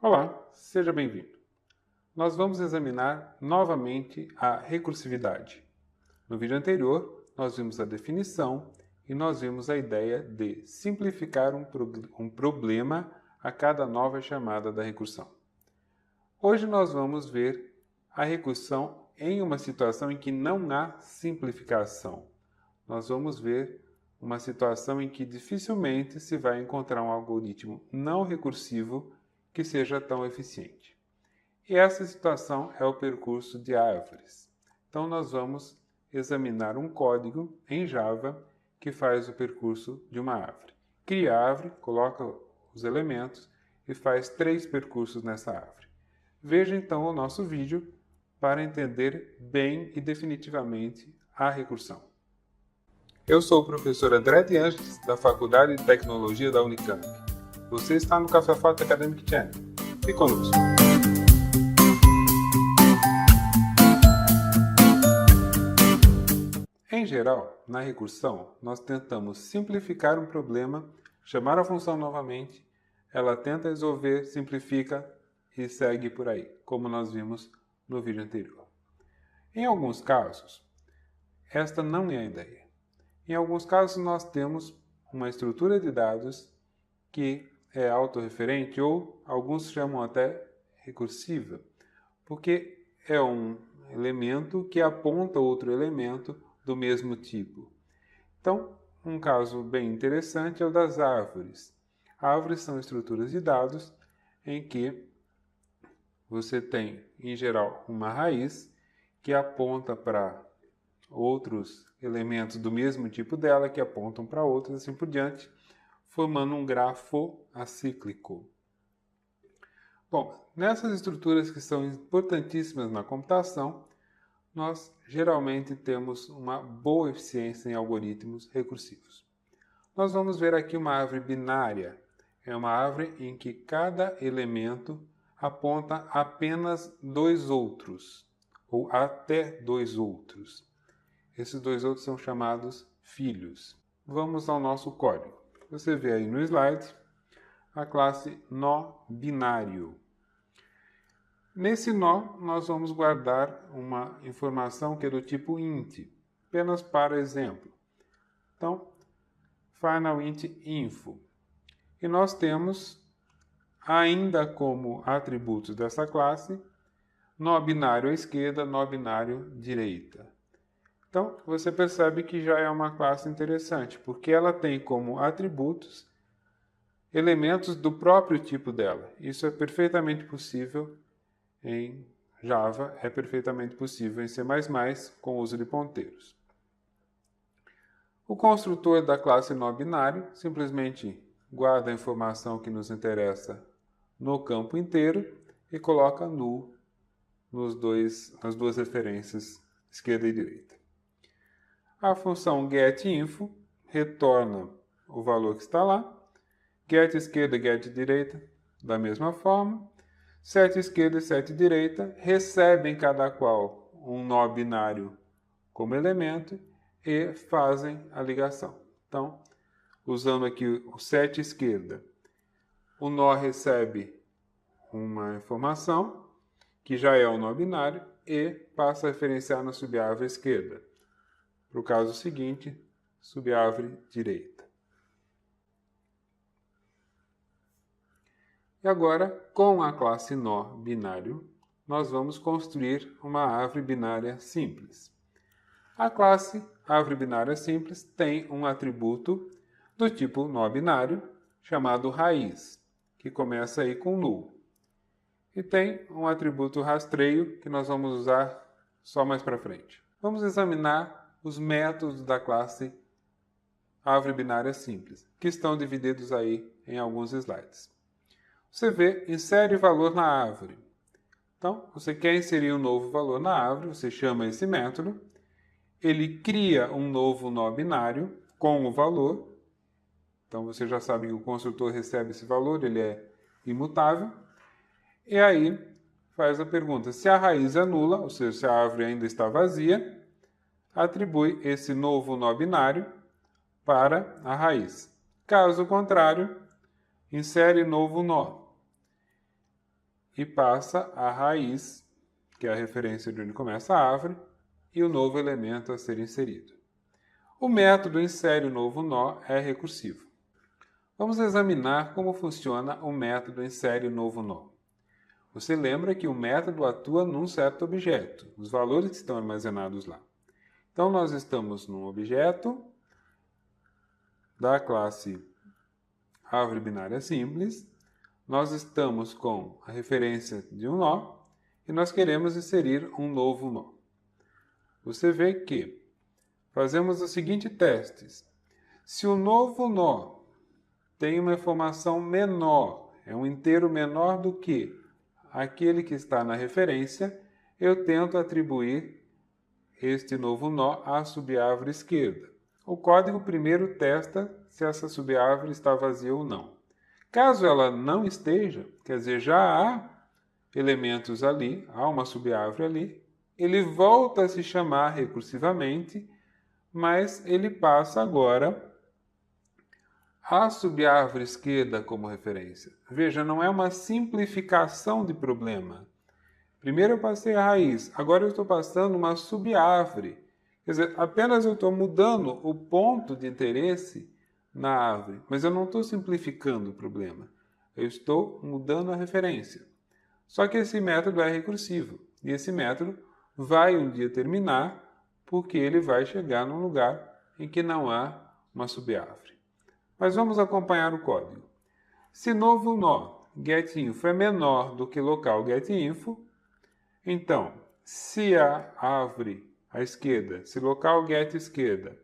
Olá, seja bem-vindo. Nós vamos examinar novamente a recursividade. No vídeo anterior, nós vimos a definição e nós vimos a ideia de simplificar um problema a cada nova chamada da recursão. Hoje nós vamos ver a recursão em uma situação em que não há simplificação. Nós vamos ver uma situação em que dificilmente se vai encontrar um algoritmo não recursivo que seja tão eficiente. E essa situação é o percurso de árvores. Então nós vamos examinar um código em Java que faz o percurso de uma árvore. Cria a árvore, coloca os elementos e faz 3 percursos nessa árvore. Veja então o nosso vídeo para entender bem e definitivamente a recursão. Eu sou o professor André de Angelis, da Faculdade de Tecnologia da Unicamp. Você está no Café Forte Academic Channel. Fique conosco. Em geral, na recursão, nós tentamos simplificar um problema, chamar a função novamente, ela tenta resolver, simplifica e segue por aí, como nós vimos no vídeo anterior. Em alguns casos, esta não é a ideia. Em alguns casos, nós temos uma estrutura de dados que é autorreferente ou alguns chamam até recursiva, porque é um elemento que aponta outro elemento do mesmo tipo. Então, um caso bem interessante é o das árvores. Árvores são estruturas de dados em que você tem, em geral, uma raiz que aponta para outros elementos do mesmo tipo dela, que apontam para outros, assim por diante, formando um grafo acíclico. Bom, nessas estruturas que são importantíssimas na computação, nós geralmente temos uma boa eficiência em algoritmos recursivos. Nós vamos ver aqui uma árvore binária. É uma árvore em que cada elemento aponta apenas 2 outros, ou até 2 outros. Esses 2 outros são chamados filhos. Vamos ao nosso código. Você vê aí no slide a classe nó binário. Nesse nó, nós vamos guardar uma informação que é do tipo int, apenas para exemplo. Então, final int info. E nós temos, ainda como atributos dessa classe, nó binário à esquerda, nó binário direita. Então, você percebe que já é uma classe interessante, porque ela tem como atributos elementos do próprio tipo dela. Isso é perfeitamente possível em Java, é perfeitamente possível em C++ com o uso de ponteiros. O construtor da classe nó binário simplesmente guarda a informação que nos interessa no campo inteiro e coloca null nas 2 referências esquerda e direita. A função getInfo retorna o valor que está lá. Get esquerda e get direita, da mesma forma. Set esquerda e set direita recebem cada qual um nó binário como elemento e fazem a ligação. Então, usando aqui o set esquerda, o nó recebe uma informação, que já é um nó binário, e passa a referenciar na subárvore esquerda. Para o caso seguinte, subárvore direita. E agora, com a classe nó binário, nós vamos construir uma árvore binária simples. A classe árvore binária simples tem um atributo do tipo nó binário, chamado raiz, que começa aí com null. E tem um atributo rastreio, que nós vamos usar só mais para frente. Vamos examinar os métodos da classe árvore binária simples, que estão divididos aí em alguns slides. Você vê, insere valor na árvore. Então, você quer inserir um novo valor na árvore, você chama esse método, ele cria um novo nó binário com o valor. Então, você já sabe que o construtor recebe esse valor, ele é imutável. E aí, faz a pergunta, se a raiz é nula, ou seja, se a árvore ainda está vazia, atribui esse novo nó binário para a raiz. Caso contrário, insere novo nó. e passa a raiz, que é a referência de onde começa a árvore, e o novo elemento a ser inserido. O método insere o novo nó é recursivo. Vamos examinar como funciona o método insere o novo nó. Você lembra que o método atua num certo objeto, os valores que estão armazenados lá. Então, nós estamos num objeto da classe árvore binária simples, nós estamos com a referência de um nó e nós queremos inserir um novo nó. Você vê que fazemos os seguintes testes. Se o novo nó tem uma informação menor, é um inteiro menor do que aquele que está na referência, eu tento atribuir este novo nó à subárvore esquerda. O código primeiro testa se essa subárvore está vazia ou não. Caso ela não esteja, quer dizer, já há elementos ali, há uma subárvore ali, ele volta a se chamar recursivamente, mas ele passa agora a subárvore esquerda como referência. Veja, não é uma simplificação de problema. Primeiro eu passei a raiz, agora eu estou passando uma subárvore. Quer dizer, apenas eu estou mudando o ponto de interesse na árvore, mas eu não estou simplificando o problema. Eu estou mudando a referência. Só que esse método é recursivo, e esse método vai um dia terminar, porque ele vai chegar num lugar em que não há uma subárvore. Mas vamos acompanhar o código. Se novo nó getInfo é menor do que local getInfo, então, se a árvore à esquerda, se local getEsquerda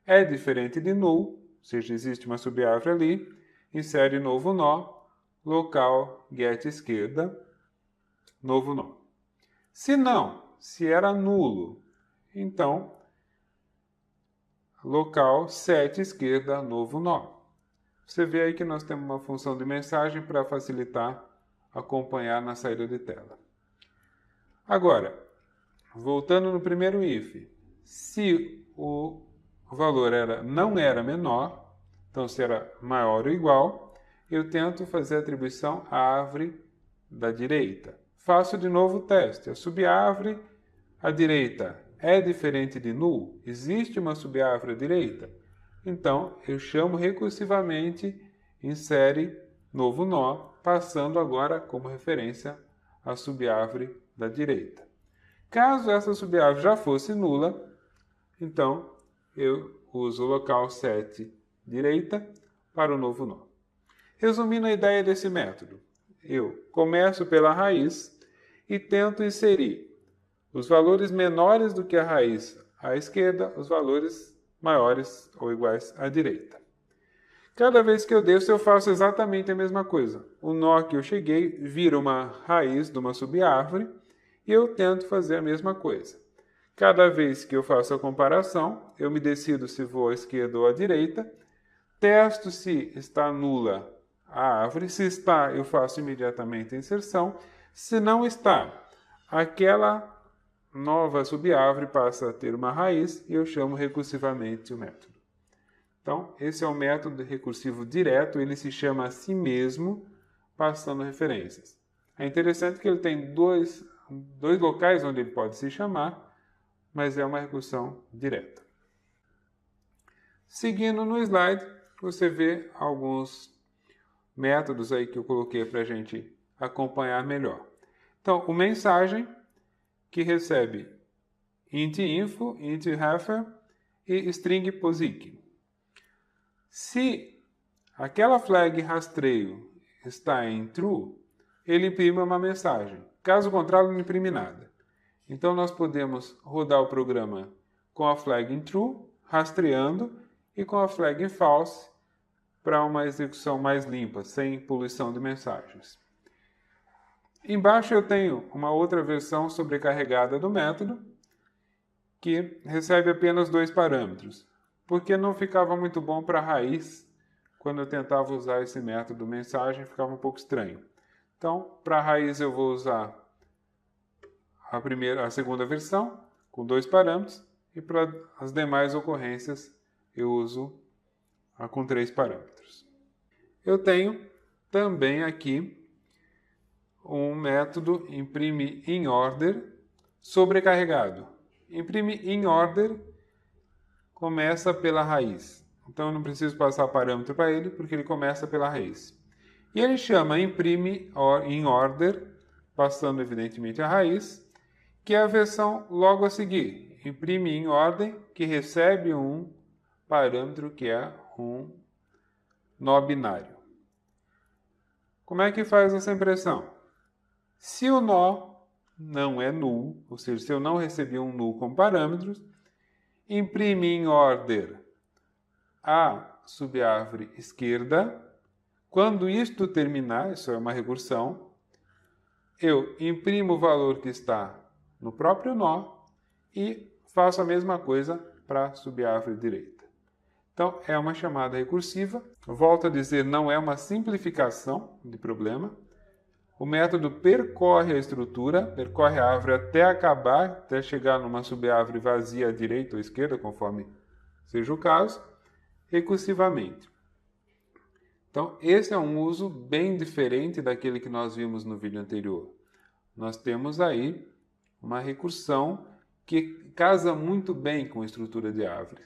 é diferente de null, ou seja, existe uma subárvore ali, insere novo nó, local getEsquerda, novo nó. Se não, se era nulo, então local setEsquerda, novo nó. Você vê aí que nós temos uma função de mensagem para facilitar acompanhar na saída de tela. Agora, voltando no primeiro if, se o valor não era menor, então se era maior ou igual, eu tento fazer a atribuição à árvore da direita. Faço de novo o teste. A subárvore à direita é diferente de null? Existe uma subárvore à direita? Então, eu chamo recursivamente, insere novo nó, passando agora como referência a subárvore da direita. Caso essa subárvore já fosse nula, então eu uso o local set direita para o novo nó. Resumindo a ideia desse método, eu começo pela raiz e tento inserir os valores menores do que a raiz à esquerda, os valores maiores ou iguais à direita. Cada vez que eu desço, eu faço exatamente a mesma coisa. O nó que eu cheguei vira uma raiz de uma subárvore e eu tento fazer a mesma coisa. Cada vez que eu faço a comparação, eu me decido se vou à esquerda ou à direita, testo se está nula a árvore, se está, eu faço imediatamente a inserção, se não está, aquela nova subárvore passa a ter uma raiz e eu chamo recursivamente o método. Então, esse é o método recursivo direto, ele se chama a si mesmo, passando referências. É interessante que ele tem dois locais onde ele pode se chamar, mas é uma recursão direta. Seguindo no slide, você vê alguns métodos aí que eu coloquei para a gente acompanhar melhor. Então, o mensagem, que recebe int info, int refer e string posic. Se aquela flag rastreio está em true, ele imprime uma mensagem. Caso contrário, não imprime nada. Então, nós podemos rodar o programa com a flag em true, rastreando, e com a flag em false, para uma execução mais limpa, sem poluição de mensagens. Embaixo eu tenho uma outra versão sobrecarregada do método, que recebe apenas 2 parâmetros, porque não ficava muito bom para a raiz. Quando eu tentava usar esse método mensagem, ficava um pouco estranho. Então, para a raiz eu vou usar a segunda versão, com 2 parâmetros, e para as demais ocorrências eu uso a com 3 parâmetros. Eu tenho também aqui um método imprime in order sobrecarregado. Imprime in order começa pela raiz. Então eu não preciso passar parâmetro para ele, porque ele começa pela raiz. E ele chama imprime in order, passando evidentemente a raiz, que é a versão logo a seguir. Imprime in ordem, que recebe um parâmetro que é um nó binário. Como é que faz essa impressão? Se o nó não é null, ou seja, se eu não recebi um null como parâmetros, imprime in order a subárvore esquerda. Quando isto terminar, isso é uma recursão, eu imprimo o valor que está no próprio nó e faço a mesma coisa para a subárvore direita. Então, é uma chamada recursiva. Volto a dizer, não é uma simplificação de problema. O método percorre a estrutura, percorre a árvore até acabar, até chegar numa subárvore vazia à direita ou à esquerda, conforme seja o caso, recursivamente. Então, esse é um uso bem diferente daquele que nós vimos no vídeo anterior. Nós temos aí uma recursão que casa muito bem com a estrutura de árvore.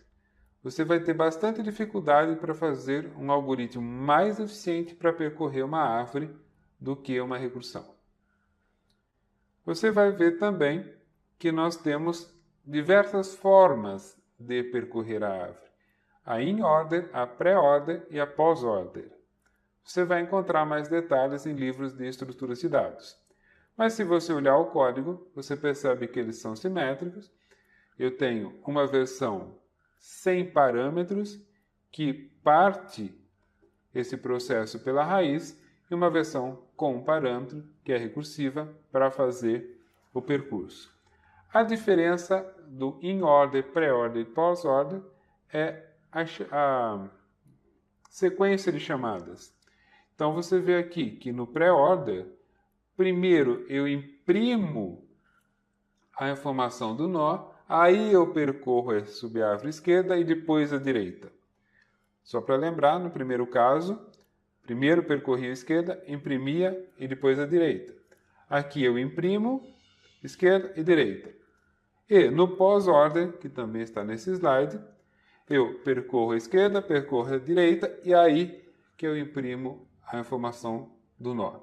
Você vai ter bastante dificuldade para fazer um algoritmo mais eficiente para percorrer uma árvore do que uma recursão. Você vai ver também que nós temos diversas formas de percorrer a árvore. A in-order, a pré-order e a pós-order. Você vai encontrar mais detalhes em livros de estruturas de dados. Mas se você olhar o código, você percebe que eles são simétricos. Eu tenho uma versão sem parâmetros, que parte esse processo pela raiz, e uma versão com parâmetro, que é recursiva, para fazer o percurso. A diferença do in-order, pré-order e pós-order é a sequência de chamadas. Então você vê aqui que no pré-order, primeiro eu imprimo a informação do nó, aí eu percorro a subárvore esquerda e depois a direita. Só para lembrar, no primeiro caso, primeiro percorria a esquerda, imprimia e depois a direita. Aqui eu imprimo esquerda e direita. E no pós-order, que também está nesse slide, eu percorro a esquerda, percorro a direita e aí que eu imprimo a informação do nó.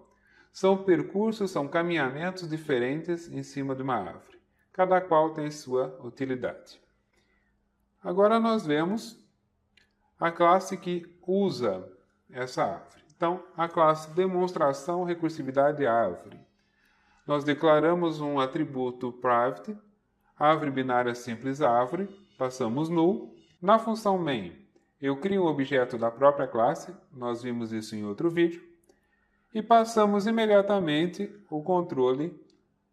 São percursos, são caminhamentos diferentes em cima de uma árvore. Cada qual tem sua utilidade. Agora nós vemos a classe que usa essa árvore. Então, a classe demonstração recursividade árvore. Nós declaramos um atributo private, árvore binária simples árvore, passamos null. Na função main, eu crio um objeto da própria classe, nós vimos isso em outro vídeo, e passamos imediatamente o controle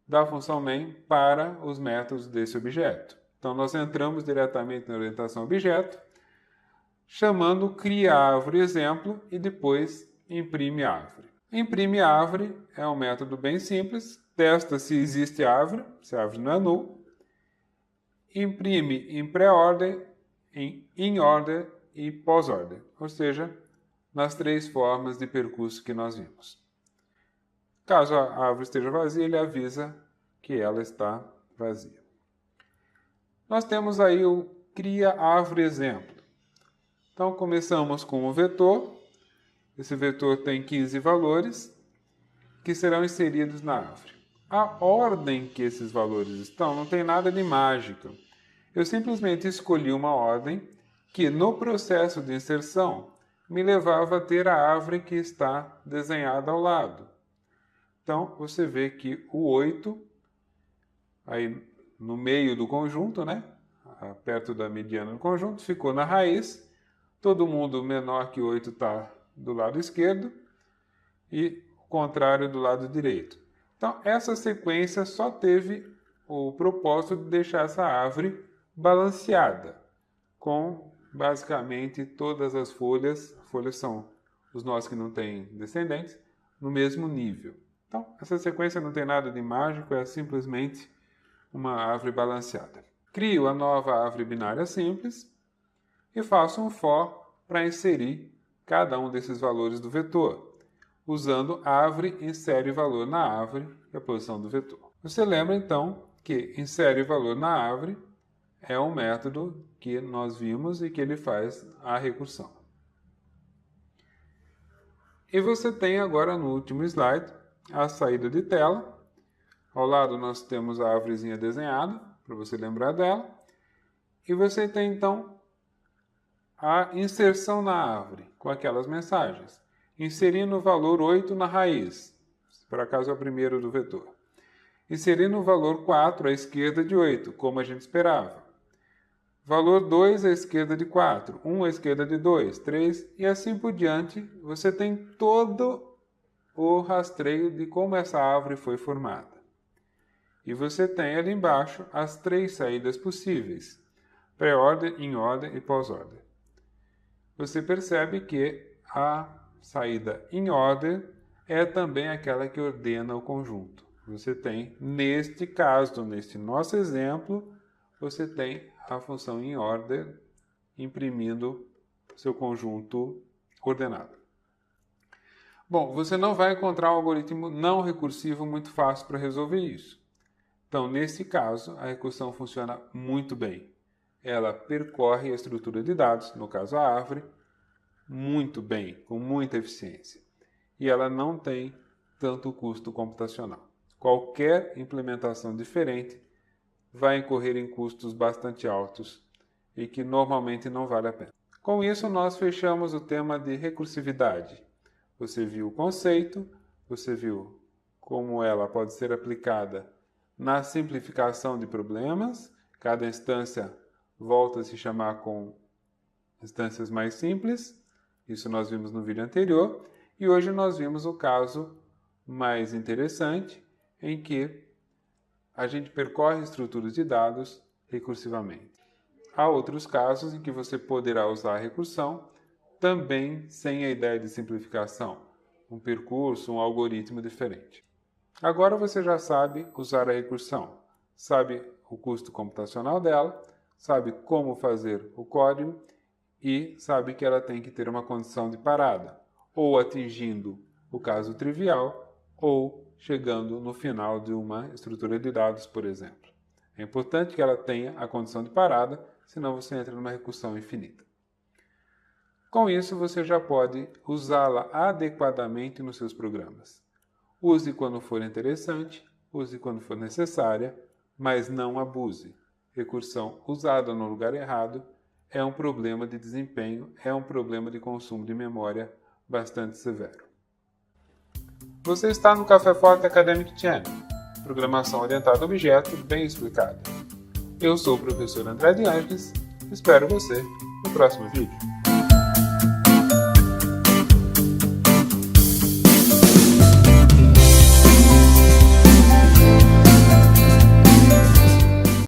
da função main para os métodos desse objeto. Então, nós entramos diretamente na orientação objeto, chamando cria árvore exemplo e depois imprime árvore. Imprime árvore é um método bem simples, testa se existe árvore, se a árvore não é null, imprime em pré-order, em in-order e pós-order, ou seja, nas três formas de percurso que nós vimos. Caso a árvore esteja vazia, ele avisa que ela está vazia. Nós temos aí o cria árvore exemplo. Então, começamos com o vetor. Esse vetor tem 15 valores que serão inseridos na árvore. A ordem que esses valores estão não tem nada de mágica. Eu simplesmente escolhi uma ordem que, no processo de inserção, me levava a ter a árvore que está desenhada ao lado. Então, você vê que o 8, aí no meio do conjunto, né? Perto da mediana do conjunto, ficou na raiz. Todo mundo menor que 8 está do lado esquerdo e o contrário do lado direito. Então, essa sequência só teve o propósito de deixar essa árvore balanceada, com basicamente todas as folhas são os nós que não têm descendentes, no mesmo nível. Então, essa sequência não tem nada de mágico, é simplesmente uma árvore balanceada. Crio a nova árvore binária simples e faço um for para inserir cada um desses valores do vetor. usando árvore insere valor na árvore e a posição do vetor. Você lembra então que insere valor na árvore é um método que nós vimos e que ele faz a recursão. E você tem agora no último slide a saída de tela. Ao lado nós temos a árvorezinha desenhada, para você lembrar dela. E você tem então a inserção na árvore, com aquelas mensagens. Inserindo o valor 8 na raiz, por acaso é o primeiro do vetor. Inserindo o valor 4 à esquerda de 8, como a gente esperava. Valor 2 à esquerda de 4, 1 à esquerda de 2, 3 e assim por diante. Você tem todo o rastreio de como essa árvore foi formada. E você tem ali embaixo as 3 saídas possíveis: pré-order, in-order e pós-order. Você percebe que a saída in-order é também aquela que ordena o conjunto. Você tem, neste caso, neste nosso exemplo, você tem a função in-order imprimindo seu conjunto ordenado. Bom, você não vai encontrar um algoritmo não recursivo muito fácil para resolver isso. Então, nesse caso, a recursão funciona muito bem. Ela percorre a estrutura de dados, no caso a árvore, muito bem, com muita eficiência. E ela não tem tanto custo computacional. Qualquer implementação diferente vai incorrer em custos bastante altos e que normalmente não vale a pena. Com isso, nós fechamos o tema de recursividade. Você viu o conceito, você viu como ela pode ser aplicada na simplificação de problemas. Cada instância volta a se chamar com instâncias mais simples. Isso nós vimos no vídeo anterior. E hoje nós vimos o caso mais interessante, em que a gente percorre estruturas de dados recursivamente. Há outros casos em que você poderá usar a recursão também sem a ideia de simplificação, um percurso, um algoritmo diferente. Agora você já sabe usar a recursão, sabe o custo computacional dela, sabe como fazer o código e sabe que ela tem que ter uma condição de parada, ou atingindo o caso trivial, ou chegando no final de uma estrutura de dados, por exemplo. É importante que ela tenha a condição de parada, senão você entra numa recursão infinita. Com isso, você já pode usá-la adequadamente nos seus programas. Use quando for interessante, use quando for necessária, mas não abuse. Recursão usada no lugar errado é um problema de desempenho, é um problema de consumo de memória bastante severo. Você está no Café Forte Academic Channel, programação orientada a objeto bem explicada. Eu sou o professor André de Angeles, espero você no próximo vídeo.